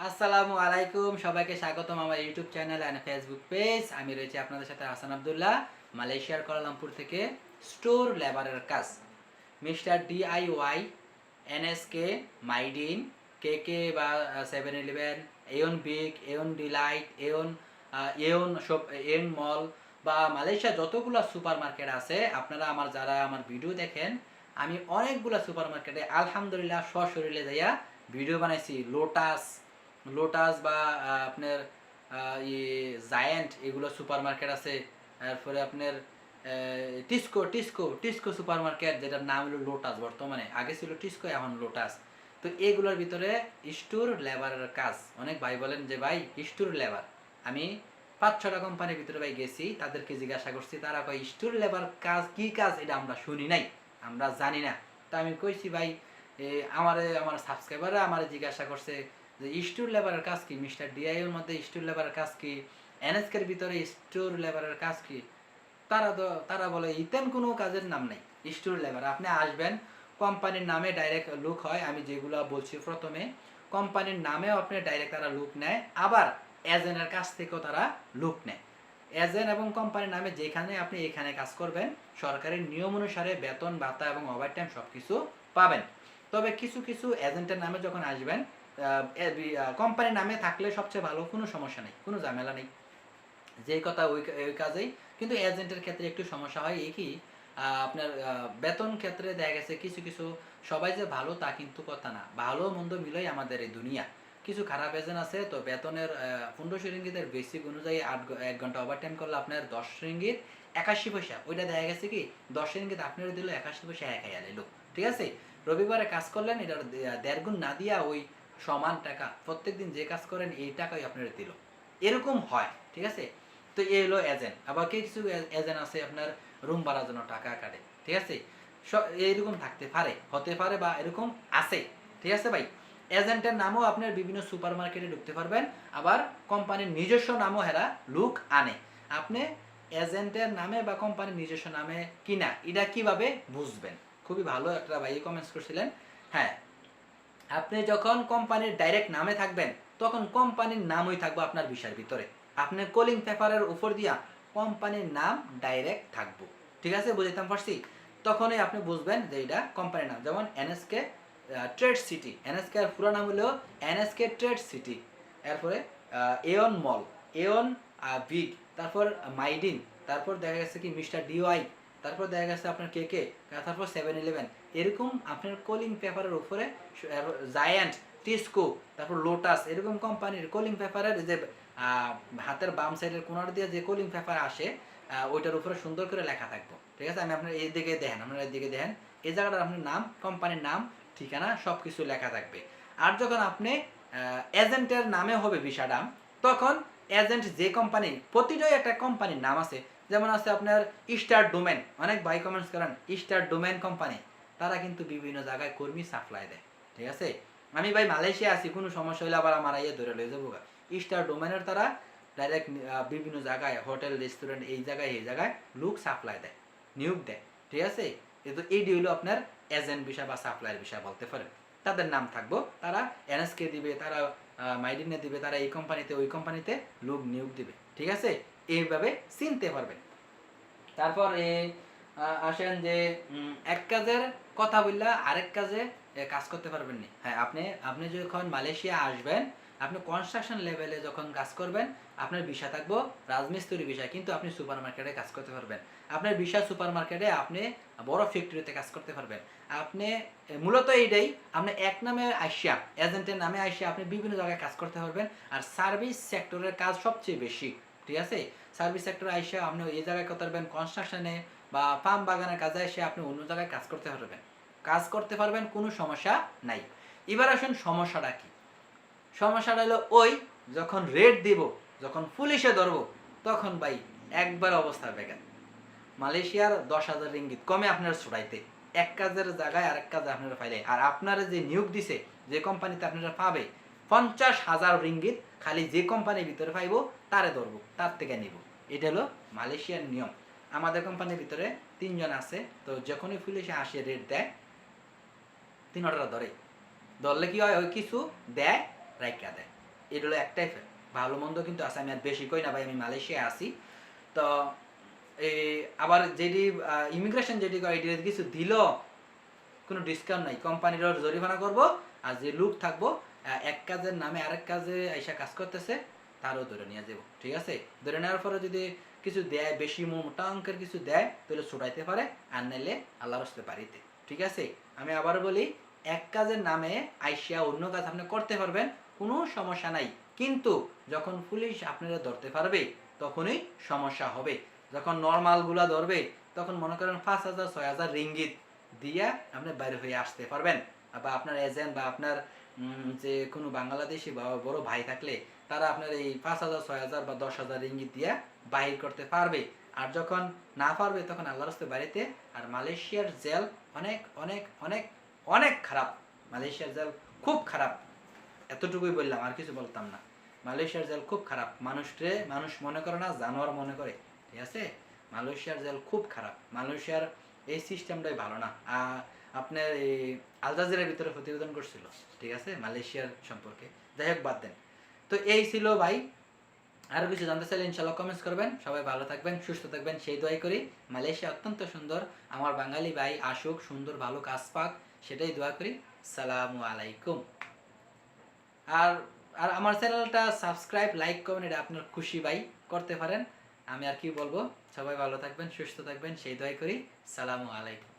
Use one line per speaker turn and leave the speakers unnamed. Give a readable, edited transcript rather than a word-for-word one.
আসসালামুআলাইকুম, সবাইকে স্বাগতম আমার YouTube channel and Facebook page. আমি রয়েছি আপনাদের সাথে হাসান আবদুল্লাহ, মালয়েশিয়ার কুয়ালালামপুর থেকে। স্টোর লেবারের কাজ mister DIY, NSK, MyDin, KK বা 7-Eleven, aeon big, aeon delight, aeon shop, aeon mall বা মালয়েশিয়া যতগুলো সুপার মার্কেট আছে, আপনারা যারা আমার ভিডিও দেখেন, আমি অনেকগুলো সুপার মার্কেটে আলহামদুলিল্লাহ সশরীরে যাইয়া ভিডিও বানাইছি। লোটাস লোটাস বা আপনার জায়ান্ট, এগুলো সুপার মার্কেট আছে। তারপরে আপনার টিস্কো সুপার মার্কেট, যেটার নাম হলো লোটাস, বর্তমানে আগে ছিল টিস্কো, এখন লোটাস। তো এগুলোর ভিতরে স্টোর লেবারের কাজ। অনেক ভাই বলেন যে ভাই স্টোর লেবার, আমি 5-6টা কোম্পানির ভিতরে ভাই গেছি, তাদেরকে জিজ্ঞাসা করছি, তারা কয় স্টোর লেবার কাজ কি কাজ এটা আমরা শুনি নাই, আমরা জানি না। তা আমি কইছি ভাই, আমার সাবস্ক্রাইবাররা আমার জিজ্ঞাসা করছে যে স্টোর লেবারের কাজ কি, মিস্টার DIY এর মধ্যে স্টোর লেবারের কাজ কি, NSK এর ভিতরে স্টোর লেবারের কাজ কি। তারা বলে ইতেন কোনো কাজের নাম নাই। স্টোর লেবার আপনি আসবেন, কোম্পানির নামে ডাইরেক্ট লুক হয়। আমি যেগুলো বলছি প্রথমে, কোম্পানির নামেও আপনি ডাইরেক্ট তারা লুক নেয়, আবার এজেন্টের কাছ থেকেও তারা লুক নেয়। এজেন্ট এবং কোম্পানির নামে যেখানে আপনি এখানে কাজ করবেন, সরকারের নিয়ম অনুসারে বেতন ভাতা এবং ওভারটাইম সব কিছু পাবেন। তবে কিছু কিছু এজেন্টের নামে যখন আসবেন, কোম্পানির নামে থাকলে সবচেয়ে ভালো, কোনো সমস্যা নেই, কোনো ঝামেলা নেই, যেই কথা ওই কাজেই। কিন্তু এজেন্টের ক্ষেত্রে একটু সমস্যা হয়, এই কি আপনার বেতন ক্ষেত্রে দেখা গেছে কিছু কিছু, সবাই যে ভালো তা কিন্তু কথা না, ভালো মন্দ মিলেই আমাদের এই দুনিয়া। কিছু খারাপ এজেন্ট আছে, তো বেতনের 1500 রিঙ্গিতের বেসিক অনুযায়ী 1 ঘন্টা ওভারটাইম করলে আপনার 10 রিঙ্গিত 81 পয়সা। ওইটা দেখা গেছে কি 10 রিঙ্গিত আপনার দিল 81 পয়সা একাই আলাইলো, ঠিক আছে। রবিবারে কাজ করলেন, এটার 1.5 গুণ না দিয়া ওই সমান টাকা প্রত্যেকদিন যে কাজ করেন এই টাকাই আপনার দিল, এরকম হয়, ঠিক আছে। তো এই হলো এজেন্ট। আবার কিছু এজেন্ট আছে আপনার রুম ভাড়ার জন্য টাকা কাটে, ঠিক আছে। এইরকম থাকতে পারে, হতে পারে, বা এরকম আছে, ঠিক আছে ভাই। এজেন্টের নামও আপনার বিভিন্ন সুপার মার্কেটে ঢুকতে পারবেন, আবার কোম্পানির নিজস্ব নামও হেরা লুক আনে। আপনি এজেন্টের নামে বা কোম্পানির নিজস্ব নামে কিনা, এটা কিভাবে বুঝবেন? খুবই ভালো একটা ভাই কমেন্টস করছিলেন। হ্যাঁ, আপনি যখন কোম্পানির ডাইরেক্ট নামে থাকবেন, তখন কোম্পানির নামই থাকবে আপনার ভিসার ভিতরে। আপনার কলিং পেপারের উপর দিয়া কোম্পানির নাম ডাইরেক্ট থাকবো, ঠিক আছে, বুঝাইতাম পারছি। তখনই আপনি বুঝবেন যে এটা কোম্পানির নাম। যেমন NSK ট্রেড সিটি, NSK এর পুরো নাম হলো NSK ট্রেড সিটি। এরপরে এয়ন মল, এয়ন বিগ, তারপর মাইডিন, তারপর দেখা গেছে কি মিস্টার DIY, তারপর দেখা গেছে আপনার KK, তারপর 7-Eleven। এরকম আপনার কলিং পেপারের উপরে জায়ান্ট, টিস্কো, তারপর লোটাস, এরকম কোম্পানির কলিং পেপারের যে হাতের বাম সাইডের কোনার দিয়ে যে কলিং পেপার আসে, ওইটার উপরে সুন্দর করে লেখা থাকবো, ঠিক আছে। আমি আপনার এই দিকে দেখেন, আপনার এই দিকে দেখেন, এই জায়গাটার আপনার নাম, কোম্পানির নাম, ঠিকানা সব কিছু লেখা থাকবে। আর যখন আপনি এজেন্টের নামে হবে ভিসাটা, তখন এজেন্ট যে কোম্পানি, প্রতিটাই একটা কোম্পানির নাম আছে। যেমন আছে আপনার স্টার ডোমেন, অনেক ভাই কমেন্টস করেন স্টার ডোমেন কোম্পানি, তারা কিন্তু বিভিন্ন জায়গায় কর্মী সাপ্লাই দেয়, ঠিক আছে। আমি ভাই মালয়েশিয়া আছি, কোনো সমস্যা হলে আবার আমার ইয়ে ধরে লয়ে যাবো। স্টার ডোমেনের তারা ডাইরেক্ট বিভিন্ন জায়গায়, হোটেল, রেস্টুরেন্ট, এই জায়গায় লুক সাপ্লাই দেয়, নিয়োগ দেয়, ঠিক আছে। কিন্তু এইটি হলো আপনার এজেন্ট বিষয় বা সাপ্লাইয়ের বিষয় বলতে পারেন। তাদের নাম থাকবো, তারা NSK দিবে, তারা মাইডিনে দিবে, তারা এই কোম্পানিতে ওই কোম্পানিতে লোক নিয়োগ দিবে, ঠিক আছে। এইভাবে চিনতে পারবেন। তারপর আসেন যে এক কাজের কথা বললা আরেক কাজে কাজ করতে পারবেন না। হ্যাঁ, আপনি যখন মালয়েশিয়া আসবেন, আপনি কনস্ট্রাকশন লেভেলে যখন কাজ করবেন, আপনার ভিসা থাকবো রাজমিস্ত্রি ভিসা, কিন্তু আপনি সুপার মার্কেটে কাজ করতে পারবেন। আপনার ভিসা সুপার মার্কেটে, আপনি বড় ফ্যাক্টরিতে কাজ করতে পারবেন। আপনি মূলত এইটাই, আপনি এক নামে আইসা, এজেন্টের নামে আইসা আপনি বিভিন্ন জায়গায় কাজ করতে পারবেন। আর সার্ভিস সেক্টরের কাজ সবচেয়ে বেশি, ঠিক আছে। সার্ভিস সেক্টরে আইসা আপনি এই জায়গায় করতে পারবেন, কনস্ট্রাকশনে বা ফার্ম বাগানের কাজে এসে আপনি অন্য জায়গায় কাজ করতে পারবেন, কোনো সমস্যা নাই। এবার আসুন সমস্যাটা কি। সমস্যাটা হলো ওই, যখন রেড দিব, যখন পুলিশে ধরবো, তখন ভাই একবার অবস্থা বেকার। মালয়েশিয়ার 10,000 রিঙ্গিত কমে আপনার ছড়াইতে, এক কাজের জায়গায় আরেক কাজে আপনারা পাইলে, আর আপনারা যে নিয়োগ দিছে, যে কোম্পানিতে আপনারা পাবে, 50,000 রিঙ্গিত খালি যে কোম্পানির ভিতরে পাইব তারে ধরবো, তার থেকে নিব। এটা হলো মালয়েশিয়ার নিয়ম। আমাদের কোম্পানির ভিতরে 3 জন আছে, তো যখনই পুলিশে আসে রেট দেয়, 3 অর্ডার ধরে, ধরলে কি হয়, ওই কিছু দেয়, রাইকা দেয়, এটা হলো একটাই ফ্যাক্ট। ভালো মন্দ কিন্তু আছে, আমি আর বেশি কই না ভাই, আমি মালয়েশিয়ায় আছি। তো এই আবার যেটি ইমিগ্রেশন যেটি করে এটি কিছু দিল কোনো ডিসকাউন্ট নাই, কোম্পানির জরিমানা করব। আর যে লোক থাকবো এক কাজের নামে আরেক কাজে আইসা কাজ করতেছে তারও ধরে নিয়ে যাবো, ঠিক আছে। ধরে নেওয়ার পরে যদি কিছু দেয়, বেশি মোটা অঙ্কের কিছু দেয়, তাহলে ছুটাইতে পারে, আর নাইলে আল্লাহর হস্তে বাড়িতে, ঠিক আছে। আমি আবার বলি, এক কাজের নামে আইসা অন্য কাজ আপনি করতে পারবেন, কোনো সমস্যা নাই। কিন্তু যখন পুলিশ আপনারা ধরতে পারবে তখনই সমস্যা হবে। যখন নর্মালগুলা ধরবে তখন মনে করেন 5,000 6,000 রিঙ্গিত দিয়া আপনি বাইরে হয়ে আসতে পারবেন। বা আপনার এজেন্ট বা আপনার যে কোনো বাংলাদেশি বা বড় ভাই থাকলে তারা আপনার এই 5,000 6,000 বা 10,000 রিঙ্গিত দিয়া বাহির করতে পারবে। আর যখন না পারবে তখন আল্লাহর রাস্তায় বাড়িতে। আর মালয়েশিয়ার জেল অনেক অনেক অনেক অনেক খারাপ, মালয়েশিয়ার জেল খুব খারাপ, এতটুকুই বললাম, আর কিছু বলতাম না। মালয়েশিয়ার জেল খুব খারাপ, মানুষ মনে করে না, জানোয়ার মনে করে, ঠিক আছে। মালয়েশিয়ার জেল খুব খারাপ, মালয়েশিয়ার এই সিস্টেমটাই ভালো না। আপনার এই আল জাজিরার ভিতরে প্রতিবেদন করছিল, ঠিক আছে, মালয়েশিয়ার সম্পর্কে। যাই হোক, বাদ দেন। তো এই ছিল ভাই, আরো কিছু জানতে চাইলে ইনশাল্লাহ কমেন্টস করবেন। সবাই ভালো থাকবেন, সুস্থ থাকবেন, সেই দোয়াই করি। মালয়েশিয়া অত্যন্ত সুন্দর, আমার বাঙালি ভাই আসুক, সুন্দর ভালো কাজ পাক, সেটাই দোয়া করি। সালামু আলাইকুম। আর আর আমার চ্যানেলটা সাবস্ক্রাইব লাইক কমেন্ট, এটা আপনার খুশি ভাই করতে পারেন। আমি আর কি বলবো, সবাই ভালো থাকবেন, সুস্থ থাকবেন, সেই দোয়াই করি। সালামু আলাইকুম।